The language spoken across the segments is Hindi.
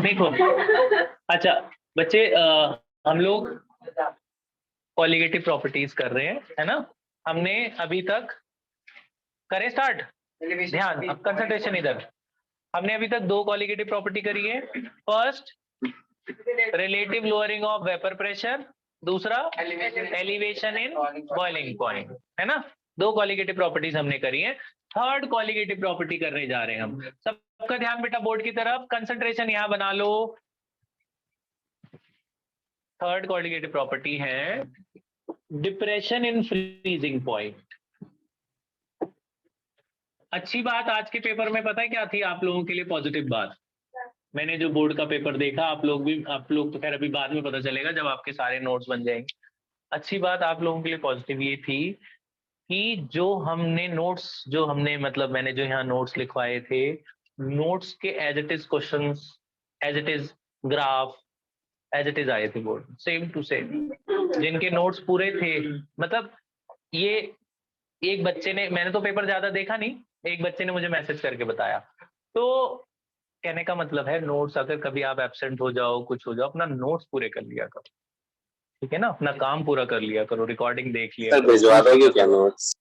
देखो, अच्छा बच्चे, हम लोग कॉलिगेटिव प्रॉपर्टीज कर रहे हैं, है ना। हमने अभी तक करें स्टार्ट, ध्यान, अब कंसंट्रेशन इधर। हमने अभी तक दो कॉलिगेटिव प्रॉपर्टी करी है। First, relative lowering of vapour pressure, दूसरा एलिवेशन इन बॉइलिंग पॉइंट, है ना। दो कॉलिगेटिव प्रॉपर्टीज हमने करी है। थर्ड कॉलिगेटिव प्रॉपर्टी करने जा रहे हैं हम। सबका ध्यान बेटा बोर्ड की तरफ, कंसंट्रेशन यहां बना लो। थर्ड कॉलिगेटिव प्रॉपर्टी है डिप्रेशन इन फ्रीजिंग पॉइंट। अच्छी बात आज के पेपर में पता है क्या थी आप लोगों के लिए? पॉजिटिव बात, मैंने जो बोर्ड का पेपर देखा, आप लोग तो खैर अभी बाद में पता चलेगा जब आपके सारे नोट्स बन जाएंगे। अच्छी बात आप लोगों के लिए पॉजिटिव ये थी कि जो हमने मतलब मैंने जो यहाँ नोट्स लिखवाए थे, नोट्स के as it is questions, as it is graph, as it is आए थे बोर्ड, सेम टू सेम। जिनके नोट्स पूरे थे, मतलब ये एक बच्चे ने, मैंने तो पेपर ज्यादा देखा नहीं, एक बच्चे ने मुझे मैसेज करके बताया। तो कहने का मतलब है, नोट्स अगर कभी आप एब्सेंट हो जाओ, कुछ हो जाओ, अपना नोट्स पूरे कर लिया करो, ठीक है ना। अपना काम पूरा कर लिया करो, रिकॉर्डिंग देख लिया करो, भिजवा दोगे क्या नोट्स?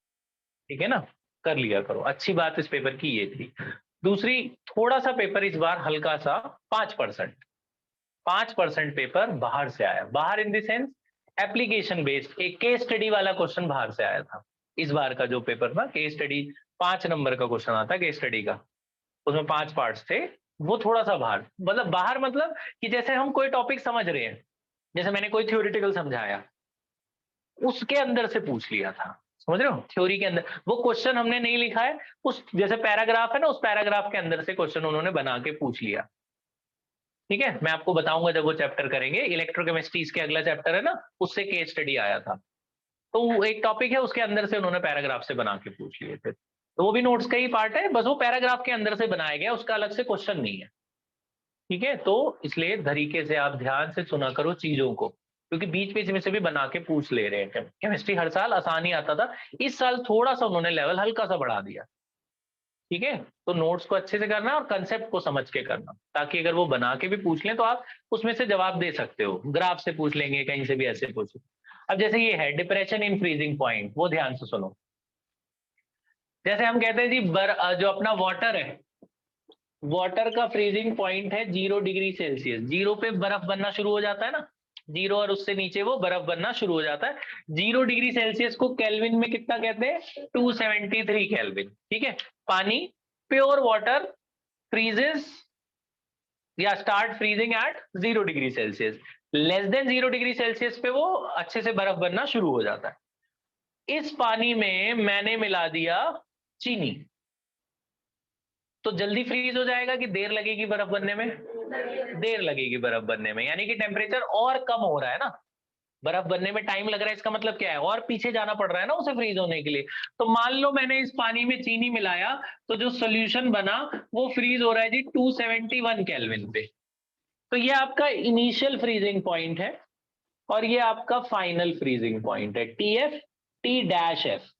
ठीक है ना, कर लिया करो। अच्छी बात इस पेपर की ये थी। दूसरी, थोड़ा सा पेपर इस बार हल्का सा 5% पेपर बाहर से आया। बाहर in the sense application based, एक केस स्टडी वाला क्वेश्चन बाहर से आया था। इस बार का जो पेपर था केस स्टडी, 5 नंबर का क्वेश्चन आता है केस स्टडी का, उसमें 5 पार्ट्स थे। वो थोड़ा सा बाहर, मतलब बाहर मतलब कि जैसे हम कोई टॉपिक समझ रहे हैं, जैसे मैंने कोई थ्योरेटिकल समझाया, उसके अंदर से पूछ लिया था, समझ रहे हो, थ्योरी के अंदर। वो क्वेश्चन हमने नहीं लिखा है, उस जैसे पैराग्राफ है ना, उस पैराग्राफ के अंदर से क्वेश्चन उन्होंने बना के पूछ लिया। ठीक है, मैं आपको बताऊंगा जब वो चैप्टर करेंगे, इलेक्ट्रोकेमिस्ट्री इसके अगला चैप्टर है ना, उससे केस स्टडी आया था। तो वो एक टॉपिक है, उसके अंदर से उन्होंने पैराग्राफ से बना के पूछ लिए थे। तो वो भी नोट्स का ही पार्ट है, बस वो पैराग्राफ के अंदर से बनाया गया, उसका अलग से क्वेश्चन नहीं है। ठीक है, तो इसलिए तरीके से आप ध्यान से सुना करो चीजों को, क्योंकि बीच बीच में से भी बना के पूछ ले रहे हैं। केमिस्ट्री हर साल आसान ही आता था, इस साल थोड़ा सा उन्होंने लेवल हल्का सा बढ़ा दिया। ठीक है, तो नोट्स को अच्छे से करना और कंसेप्ट को समझ के करना, ताकि अगर वो बना के भी पूछ लें तो आप उसमें से जवाब दे सकते हो। ग्राफ से पूछ लेंगे, कहीं से भी ऐसे पूछ। अब जैसे ये है डिप्रेशन इन फ्रीजिंग पॉइंट, वो ध्यान से सुनो। जैसे हम कहते हैं जी जो अपना वाटर है, वाटर का फ्रीजिंग पॉइंट है 0 डिग्री सेल्सियस। 0 पे बर्फ बनना शुरू हो जाता है ना, 0 और उससे नीचे वो बर्फ बनना शुरू हो जाता है। 0 डिग्री सेल्सियस को केल्विन में कितना कहते हैं? 273 केल्विन। ठीक है, पानी, प्योर वाटर फ्रीजेस या start freezing at 0 degree Celsius. Less than 0 degree Celsius पे वो अच्छे से बर्फ बनना शुरू हो जाता है। इस पानी में मैंने मिला दिया चीनी, तो जल्दी फ्रीज हो जाएगा कि देर लगेगी बर्फ बनने में? देर लगेगी बर्फ बनने में, यानी कि टेम्परेचर और कम हो रहा है ना। बर्फ बनने में टाइम लग रहा है, इसका मतलब क्या है? और पीछे जाना पड़ रहा है ना उसे फ्रीज होने के लिए। तो मान लो मैंने इस पानी में चीनी मिलाया, तो जो सोल्यूशन बना वो फ्रीज हो रहा है जी 271 केल्विन पे। तो ये आपका इनिशियल फ्रीजिंग पॉइंट है और ये आपका फाइनल फ्रीजिंग पॉइंट है, TF T-F।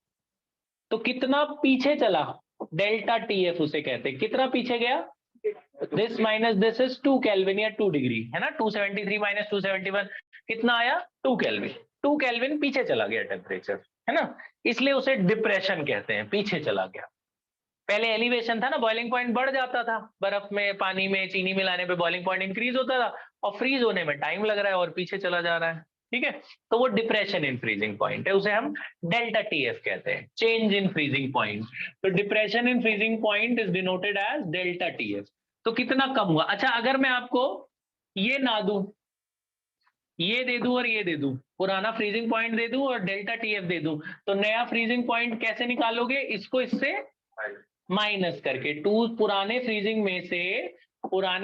तो कितना पीछे चला? डेल्टा TF उसे कहते हैं। कितना पीछे गया? This minus this is 2 kelvin या 2 डिग्री, है ना। 273 माइनस 271 कितना आया? 2 केल्विन। 2 केल्विन पीछे चला गया टेम्परेचर, है ना, इसलिए उसे डिप्रेशन कहते हैं, पीछे चला गया। पहले एलिवेशन था ना, बॉइलिंग पॉइंट बढ़ जाता था, बर्फ में पानी में चीनी मिलाने पे बॉइलिंग पॉइंट इंक्रीज होता था, और फ्रीज होने में टाइम लग रहा है और पीछे चला जा रहा है। ठीक है, तो वो डिप्रेशन इन फ्रीजिंग पॉइंट है, उसे हम डेल्टा TF कहते हैं, चेंज इन फ्रीजिंग पॉइंट। तो depression in freezing point is denoted as delta TF। तो कितना कम हुआ? अच्छा, अगर मैं आपको ये ना दूं, ये दे दूं और ये दे दूं, पुराना फ्रीजिंग पॉइंट दे दूं और डेल्टा TF दे दूं, तो नया फ्रीजिंग पॉइंट कैसे निकालोगे? इसको इससे माइनस करके। पुराने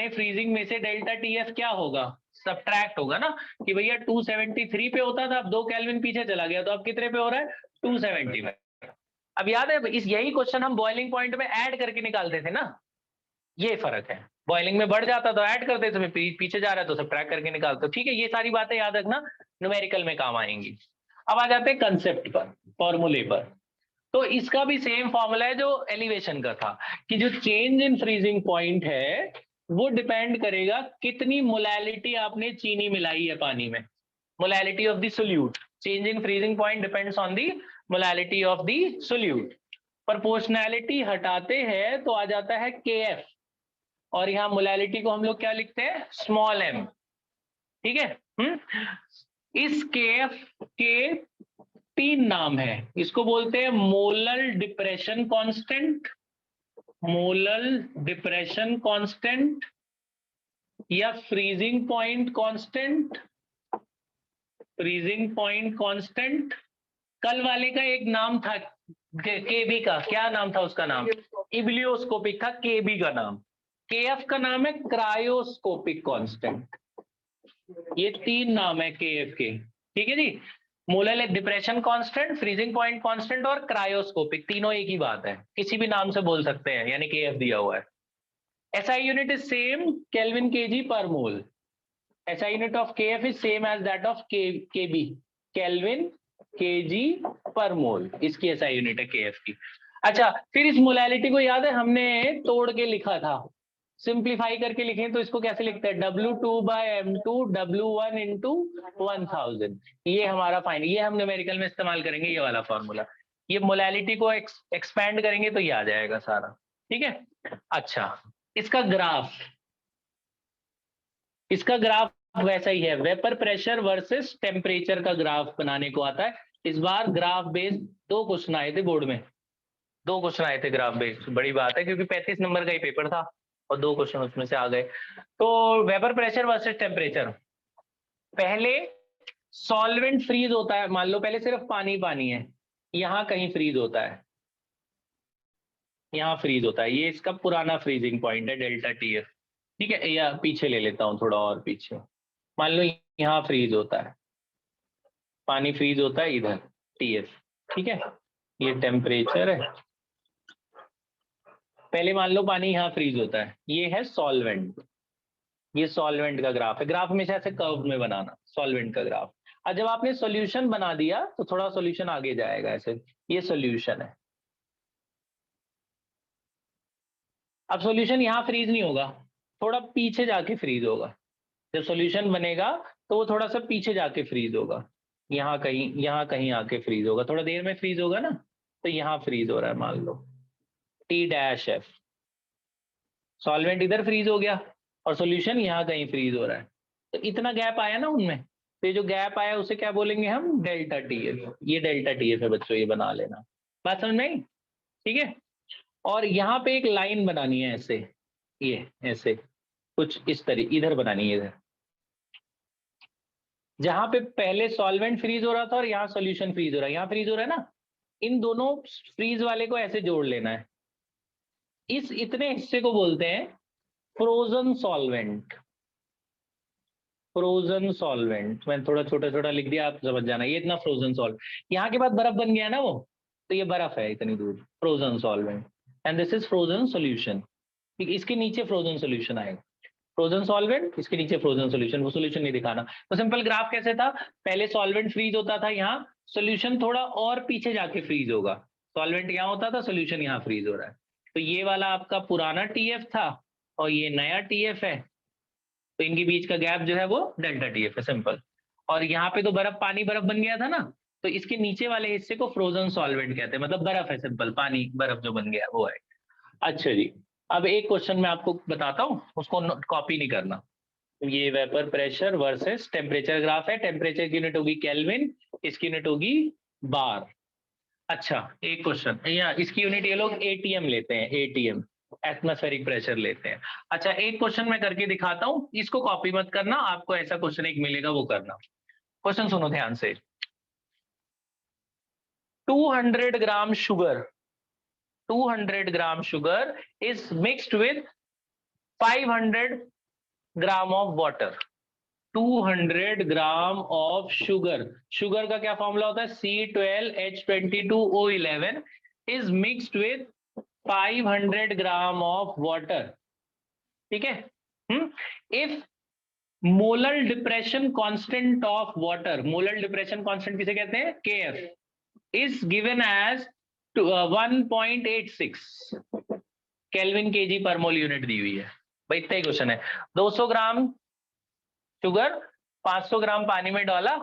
फ्रीजिंग में से डेल्टा TF क्या होगा? सब्ट्रैक्ट होगा ना, कि भैया 273 पे होता था, अब 2 केल्विन पीछे चला गया, तो अब कितने पे हो रहा है? 271। अब याद है, यही क्वेश्चन हम बॉइलिंग पॉइंट में ऐड करके निकालते थे ना, ये फर्क है। बॉइलिंग में बढ़ जाता तो ऐड करते थे, पीछे जा रहा है तो सब्ट्रैक्ट करके निकालते। ठीक है, ये सारी बातें याद रखना, न्यूमेरिकल में काम आएंगी। अब आ जाते हैं कंसेप्ट पर, फॉर्मूले पर। तो इसका भी सेम फॉर्मूला है जो एलिवेशन का था, कि जो चेंज इन फ्रीजिंग पॉइंट है वो डिपेंड करेगा कितनी मोलैलिटी आपने चीनी मिलाई है पानी में, molality of the solute. Change in freezing point depends on the molality of the solute. Proportionality हटाते हैं तो आ जाता है KF, और यहाँ मोलैलिटी को हम लोग क्या लिखते हैं, स्मॉल m, ठीक है। इस KF के 3 नाम है, इसको बोलते हैं molar depression constant, molar depression constant, या freezing point constant, freezing point constant. कल वाले का एक नाम था केबी का, क्या नाम था उसका नाम, इबिलियोस्कोपिक था केबी का नाम। केएफ का नाम है क्रायोस्कोपिक कांस्टेंट। ये 3 नाम है केएफ के, ठीक है जी। Molar depression constant, freezing point constant और क्रायोस्कोपिक, तीनों एक ही बात है, किसी भी नाम से बोल सकते हैं, यानी केएफ दिया हुआ है। SI unit is same, Kelvin kg per mole. SI unit of KF is same as that of KB, Kelvin kg per mole, इसकी SI unit है KF की। अच्छा, फिर इस मोलैलिटी को याद है हमने तोड़ के लिखा था, सिंप्लीफाई करके लिखें तो इसको कैसे लिखते हैं, W2/M2 W1 into 1000। ये हमारा फाइन, ये हम न्यूमेरिकल में इस्तेमाल करेंगे, ये वाला फॉर्मूला। ये मोलैलिटी को एक्सपैंड करेंगे तो ये आ जाएगा सारा, ठीक है। अच्छा, इसका ग्राफ वैसा ही है, वेपर प्रेशर वर्सेस टेम्परेचर का ग्राफ बनाने को आता है। इस बार ग्राफ बेस्ड 2 क्वेश्चन आए थे बोर्ड में, 2 क्वेश्चन आए थे ग्राफ बेस्ड, बड़ी बात है क्योंकि 35 नंबर का ही पेपर था और 2 क्वेश्चन उसमें से आ गए। तो वेपर प्रेशर वर्सेस टेम्परेचर, पहले सॉल्वेंट फ्रीज होता है, मान लो पहले सिर्फ पानी पानी है, यहाँ कहीं फ्रीज होता है, यहाँ फ्रीज होता है, ये इसका पुराना फ्रीजिंग पॉइंट है डेल्टा TF, ठीक है। या पीछे ले लेता हूँ थोड़ा और पीछे, मान लो यहाँ फ्रीज होता है, पानी फ्रीज होता है इधर TF, ठीक है। ये टेम्परेचर है, पहले मान लो पानी यहाँ फ्रीज होता है, ये है सॉल्वेंट, ये सॉल्वेंट का ग्राफ है। ग्राफ हमेशा ऐसे कर्व में बनाना, सॉल्वेंट का ग्राफ। और जब आपने सॉल्यूशन बना दिया तो थोड़ा सॉल्यूशन आगे जाएगा ऐसे, ये सॉल्यूशन है। अब सॉल्यूशन यहाँ फ्रीज नहीं होगा, थोड़ा पीछे जाके फ्रीज होगा। जब सॉल्यूशन बनेगा तो वो थोड़ा सा पीछे जाके फ्रीज होगा, यहाँ कहीं आके फ्रीज होगा, थोड़ा देर में फ्रीज होगा ना, तो यहाँ फ्रीज हो रहा है मान लो T-F, सॉल्वेंट इधर फ्रीज हो गया और सॉल्यूशन यहाँ कहीं फ्रीज हो रहा है, तो इतना गैप आया ना उनमें, तो ये जो गैप आया उसे क्या बोलेंगे हम, डेल्टा TF। ये डेल्टा TF है बच्चों, ये बना लेना, बात समझ में आई, ठीक है। और यहाँ पे एक लाइन बनानी है ऐसे, ये ऐसे कुछ इस तरह इधर बनानी है, इधर जहां पे पहले सॉल्वेंट फ्रीज हो रहा था और यहाँ सॉल्यूशन फ्रीज हो रहा है, यहाँ फ्रीज हो रहा है ना, इन दोनों फ्रीज वाले को ऐसे जोड़ लेना है। इस इतने हिस्से को बोलते हैं फ्रोजन सॉल्वेंट, फ्रोजन सॉल्वेंट। मैंने थोड़ा छोटा छोटा लिख दिया, आप समझ जाना, ये इतना फ्रोजन सॉल्वेंट, यहाँ के बाद बर्फ बन गया ना वो, तो ये बर्फ है इतनी दूर, frozen solvent, and this is frozen solution. इसके नीचे फ्रोजन सॉल्यूशन आएगा, फ्रोजन सॉल्वेंट, इसके नीचे फ्रोजन सॉल्यूशन, वो सॉल्यूशन नहीं दिखाना। तो सिंपल ग्राफ कैसे था, पहले सॉल्वेंट फ्रीज होता था, यहाँ सॉल्यूशन थोड़ा और पीछे जाके फ्रीज होगा, सॉल्वेंट यहाँ होता था, सॉल्यूशन यहाँ फ्रीज हो रहा है। तो ये वाला आपका पुराना TF था और ये नया TF है, तो इनके बीच का गैप जो है वो डेल्टा TF है, सिंपल। और यहाँ पे तो बर्फ पानी बर्फ बन गया था ना, तो इसके नीचे वाले हिस्से को फ्रोजन सॉल्वेंट कहते हैं, मतलब बर्फ है, सिंपल पानी बर्फ जो बन गया वो है। अच्छा जी, अब एक क्वेश्चन मैं आपको बताता हूँ, उसको कॉपी नहीं करना। ये vapour pressure versus temperature graph है, टेम्परेचर की यूनिट होगी केल्विन, इसकी यूनिट होगी बार। अच्छा, एक क्वेश्चन, या इसकी यूनिट ये लोग ATM लेते हैं, ATM एटमॉस्फेरिक प्रेशर लेते हैं। अच्छा, एक क्वेश्चन मैं करके दिखाता हूँ, इसको कॉपी मत करना, आपको ऐसा क्वेश्चन एक मिलेगा वो करना। क्वेश्चन सुनो ध्यान से, 200 gram sugar, 200 gram sugar is mixed with 500 gram of water. 200 gram of sugar, sugar का क्या फॉर्मूला होता है, C12H22O11 is mixed with 500 gram of water, ठीक है। If molar depression constant of water, molar depression constant किसे कहते हैं, KF, is given as 1.86 kelvin KG पर मोल यूनिट दी हुई है भाई। इतना ही क्वेश्चन है। 200 ग्राम शुगर 500 ग्राम पानी में डाला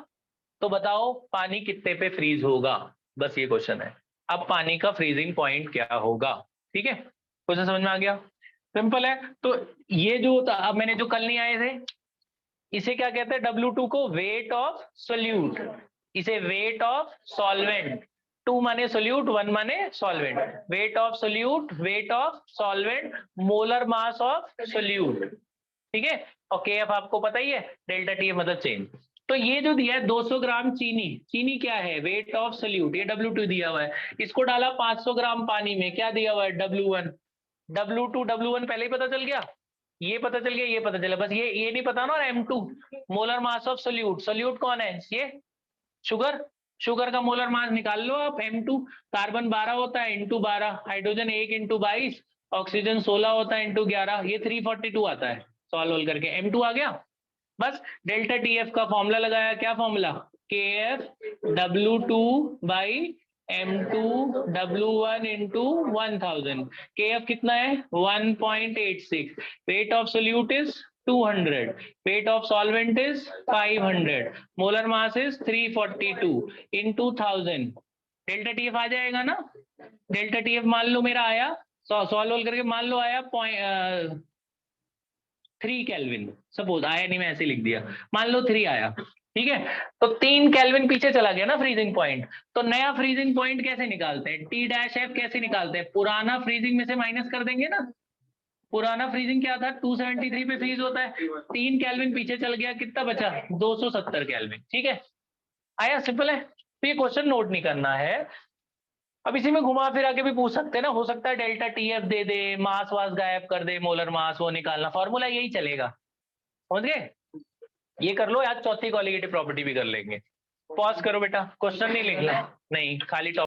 तो बताओ पानी कितने पे फ्रीज होगा, बस ये क्वेश्चन है। अब पानी का फ्रीजिंग पॉइंट क्या होगा, ठीक है, क्वेश्चन समझ में आ गया, सिंपल है। तो ये जो था, अब मैंने जो कल नहीं आए थे, इसे क्या कहते हैं, W2 को वेट ऑफ सोल्यूट, इसे वेट ऑफ सॉल्वेंट, 2 माने सोल्यूट 1 माने solvent, weight of solute, weight of solvent, molar mass of solute, ठीक है। और KF आपको पता ही है, डेल्टा टी मतलब चेंज। तो ये जो दिया है 200 ग्राम चीनी, चीनी क्या है, वेट ऑफ सोल्यूट, ये W2 दिया हुआ है। इसको डाला 500 ग्राम पानी में, क्या दिया हुआ है, W1, W2 W1 पहले ही पता चल गया, ये पता चल गया, ये पता चला, बस ये नहीं पता ना। M2 molar mass of solute, solute कौन है, ये शुगर, शुगर का मोलर मास निकाल लो आप, M2, कार्बन 12 होता है इंटू 12, हाइड्रोजन 1 इंटू 22, ऑक्सीजन 16 होता है इंटू 11, ये 342 आता है, सॉल्व करके M2 आ गया। बस डेल्टा TF का फॉर्मूला लगाया, क्या formula, KF W2 by M2 W1 into 1000, KF कितना है 1.86, weight of solute is 200, weight of solvent is 500, molar mass is 342 into 1000, delta TF आ जाएगा ना। डेल्टा TF मान लो मेरा आया, सॉल्व करके मान लो आया 3 केल्विन, सपोज आया नहीं, मैं ऐसे लिख दिया, मान लो 3 आया, ठीक है। तो 3 केल्विन पीछे चला गया ना फ्रीजिंग पॉइंट। तो नया फ्रीजिंग पॉइंट कैसे निकालते हैं, T-F कैसे निकालते हैं, पुराना फ्रीजिंग में से माइनस कर देंगे ना। पुराना फ्रीजिंग क्या था, 273 पे फ्रीज होता है, 3 केल्विन पीछे चल गया, कितना बचा 270 केल्विन, ठीक है। आया, सिंपल है। तो ये क्वेश्चन नोट नहीं करना है। अब इसी में घुमा फिरा के भी पूछ सकते हैं ना, हो सकता है डेल्टा TF दे दे, मास वास गायब कर दे, मोलर मास वो निकालना, फॉर्मूला यही चलेगा, समझ गए। ये कर लो, आज चौथी कॉलिगेटिव प्रॉपर्टी भी कर लेंगे। पॉज करो बेटा, क्वेश्चन नहीं लिखना, नहीं खाली टॉपिक